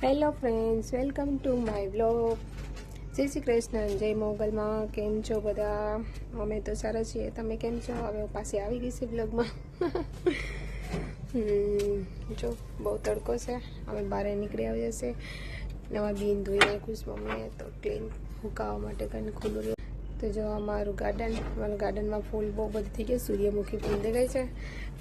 Hello friends, welcome to my blog. જય શ્રી કૃષ્ણ, જય મોગલમાં. કેમ છો બધા? અમે તો સારા છીએ, તમે કેમ છો? હવે પાસે આવી ગઈ છે બ્લોગમાં. જો બહુ તડકો છે, અમે બહાર નીકળી આવ્યા છે. નવા બીન ધોઈ નાખ્યું છે મમ્મીએ, તો ક્લીન સુકાવવા માટે કંઈ ખુલ્લું રહ્યું. તો જો અમારું ગાર્ડનમાં ફૂલ બહુ બધી થઈ ગયા. સૂર્યમુખી ફૂલ દેખાય છે.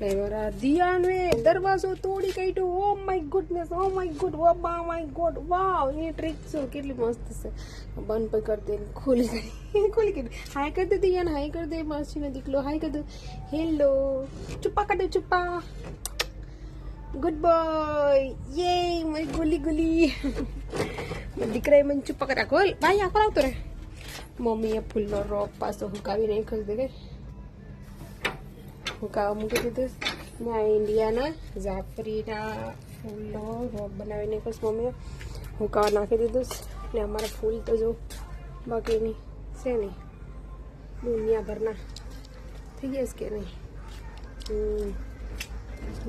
મારા દિયાને દરવાજો તોડી કાઢ્યો. Oh my goodness, oh my good, oh my god, wow! એ ટ્રીક છે, કેટલી મસ્ત છે. બંધ પર કરી દે, ખોલી કરી હાય કરી દે દિયાને, હાય કરી દે માસીને દીકલો, હાય કરી દે. હેલો, ચુપ્પા કાઢો, ચુપ્પા. ગુડ બોય, યે મારી ગોલી. દીકરાએ મને ચુપ્પા કરી રાખો. ભાઈ આખો આવતો રે. મમ્મીએ ફૂલનો રોપ પાછો હુકાવી નાખ્યો છે. હુકાવા મૂકી દીધું. ત્યાં ઇન્ડિયાના જાફરીના ફૂલનો રોપ બનાવી નાખ્યો મમ્મીએ, હુકાવા નાખી દીધું. ને અમારા ફૂલ તો જો બાકીની છે નહીં, દુનિયાભરના થઈ ગયા કે નહીં.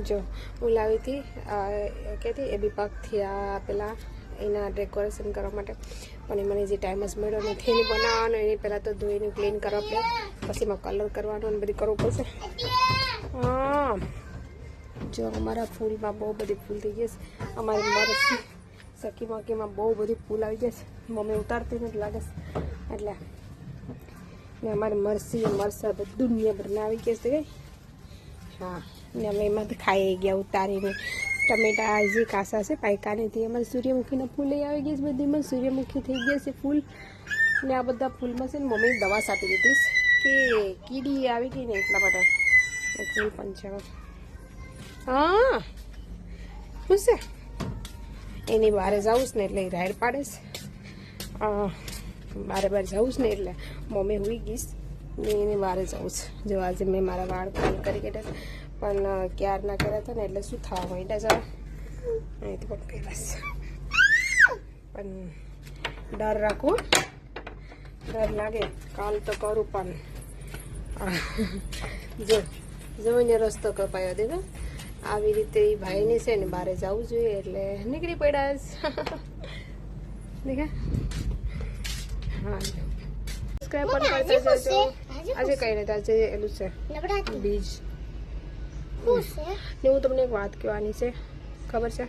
જો હું લાવી હતી કહેતી એ બી પાકથી આ પેલા એના ડેકોરેશન કરવા માટે, પણ એ મને જે ટાઈમ જ મળ્યો નથી એની બનાવવાનો. એની પહેલાં તો ધોઈને ક્લીન કરવા પડે, પછી એમાં કલર કરવાનો અને બધું કરવું પડશે. હા, જો અમારા ફૂલમાં બહુ બધી ફૂલ થઈ ગઈ છે. અમારી મરસી સખી માકીમાં બહુ બધી ફૂલ આવી ગયા છે. મમ્મી ઉતારતી નથી લાગે છે એટલે. ને અમારી મરસા બધું દુનિયાભરના આવી ગયા છે. હા, ને અમે એમાંથી ખાઈ ગયા ઉતારીને. ટમેટા જે કાસા છે પાયકાનેથી અમારે સૂર્યમુખીના ફૂલ આવી ગયા છે. બધીમાં સૂર્યમુખી થઈ ગયા છે ફૂલ. ને આ બધા ફૂલમાં છે ને મમ્મી દવા છાંટી દીધીશ કે કીડી આવી ગઈ ને એટલા માટે. ફૂલ પણ છે. હા, શું છે એની બારે જાઉં ને એટલે રાઈડ પાડે છે. બારે જવું ને એટલે મમ્મી હુઈ ગઈશ ને એની બારે જવું છે. જો આજે મેં મારા વાળ કાલ કરી કાઢ્યા પણ ક્યાર ના કર્યા હતા ને એટલે શું થવા માંડ્યા જવા અહીંથી પણ કર્યા. પણ ડર રાખો, ડર લાગે. કાલ તો કરું પણ જોઈને રસ્તો કપાયો દેખો. આવી રીતે એ ભાઈને છે ને બહાર જવું જોઈએ એટલે નીકળી પડ્યા. દેખા, હા, સબસ્ક્રાઈબ પણ કરતા જજો. આજે કઈ નથી, આજે એલું છે બીજ. ને હું તમને એક વાત કહેવાની છે, ખબર છે?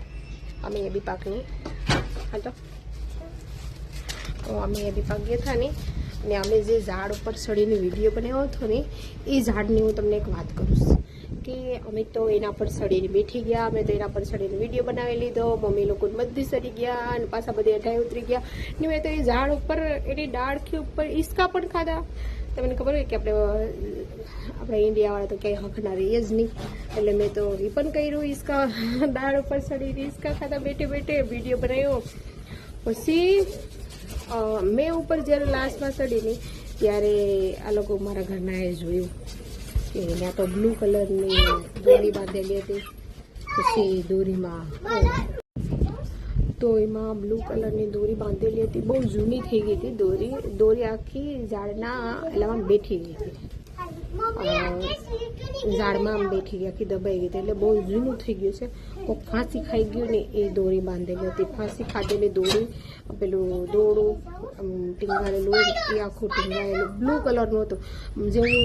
અમે એ બી પાકની હા તો અમે એ બી પાક ગયા હતા ને, અને અમે જે ઝાડ ઉપર ચડીને વિડીયો બનાવ્યો હતો ને એ ઝાડની હું તમને એક વાત કરું છું કે અમે તો એના પર ચડીને બેઠી ગયા. અમે તો એના પર ચડીને વિડીયો બનાવી લીધો. મમ્મી લોકો બધી ચડી ગયા અને પાછા બધી અઢાઈ ઉતરી ગયા. ને મેં તો એ ઝાડ ઉપર એની ડાળખી ઉપર ઈસકા પણ ખાધા. તમને ખબર હોય કે આપણે ઇન્ડિયાવાળા તો ક્યાંય હકના રહીએ જ નહીં. એટલે મેં તો એ પણ કર્યું, ઈસકા દાળ ઉપર ચડીને ઈસકા ખાધા બેઠે બેઠે વિડીયો બનાવ્યો. પછી મેં ઉપર જ્યારે લાસ્ટમાં ચડીને ત્યારે આ લોકો મારા ઘરના એ જોયું કે ત્યાં તો બ્લુ કલરની દોરી બાંધેલી હતી. પછી દોરીમાં તો એમાં બ્લુ કલરની દોરી બાંધેલી હતી. બહુ જૂની થઈ ગઈ હતી દોરી આખી ઝાડના એલામાં બેઠી ગઈ હતી. ઝાડમાં આમ બેઠી ગઈ, આખી દબાઈ ગઈ હતી. એટલે બહુ જૂનું થઈ ગયું છે. કોઈ ફાંસી ખાઈ ગયું ને એ દોરી બાંધેલી હતી. ફાંસી ખાધેલી દોરી, પેલું દોડું ટીંગાળેલું એ આખું ટીંગાળેલું બ્લુ કલરનું હતું. જે હું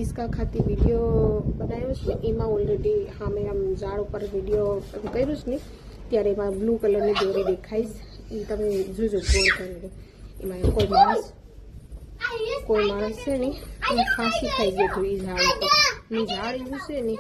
ઈસકા ખાતી વિડીયો બનાવ્યો છે ને એમાં ઓલરેડી સામે આમ ઝાડ ઉપર વિડીયો કર્યું છે ને ત્યારે એમાં બ્લુ કલરની દોરી દેખાઈશ. એ તમે જોજો ગોળ કરેલું. એમાં કોઈ માણસ છે ને એ ફાંસી ખાઈ ગયું હતું એ ઝાડ ઉપર. એ ઝાડ એવું છે ને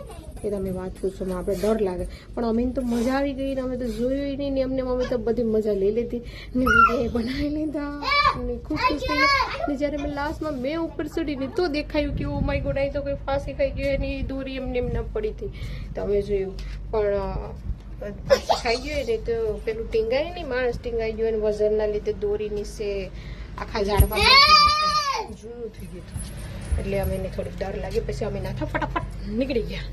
એ તમે વાત પૂછો, આપણે ડર લાગે. પણ અમે તો મજા આવી ગઈ ને અમે તો જોયું નહીં ને એમને અમે તો બધી મજા લઈ લીધી ને વિડીયો બનાવી લીધા અને ખુશ થઈ ગયા. ને જ્યારે મેં લાસ્ટમાં મેં ઉપર ચડીને તો દેખાયું કે ઓ માય ગોડ, અહીં તો કોઈ ફાંસી ખાઈ ગયું એની દોરી એમને એમ ન પડી હતી. તો અમે જોયું પણ ખાઈ ગયો ને તો પેલું ટીંગાય નહીં, માણસ ટીંગાઈ ગયો અને વજનના લીધે દોરી નીચે આખા ઝાડમાં જૂનું થઈ ગયું હતું. એટલે અમે એને થોડીક ડર લાગી. પછી અમે નાથા ફટાફટ નીકળી ગયા.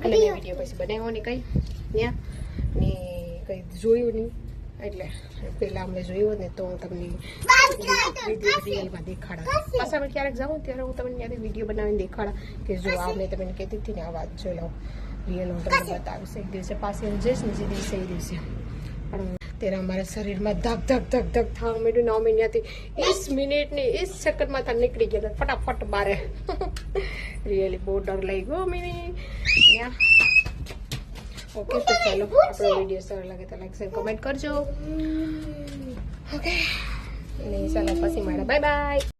અને મેં વિડીયો પછી બનાવ્યો ને કંઈ ત્યાં ને કંઈ જોયું નહીં. એટલે પહેલાં અમે જોયું ને તો હું તમને વિડીયો રિયલમાં દેખાડા. પાછા અમે ક્યારેક જાઉં ત્યારે હું તમને ત્યાંથી વિડીયો બનાવીને દેખાડા કે જો આ મેં તમને કહેતી હતી ને આ વાત જોઈ લો રિયલ હું તમને બતાવીશ. એક દિવસે પાસે જઈશ ને જે દિવસે એ દિવસે. પણ ત્યારે અમારા શરીરમાં ધક ધક ધક ધક થવા માંડ્યું 9 મહિનાથી 20 મિનિટની 20 સેકન્ડમાં તો નીકળી ગયા ફટાફટ બારે રિયલી બહુ ડર લાગ્યો મને ત્યાં. ઓકે તો ચાલો આપણો વિડીયો સારો લાગે તો લાઈક શેર કમેન્ટ કરજો. ઓકે અને ચાલો પછી મળે બાય બાય.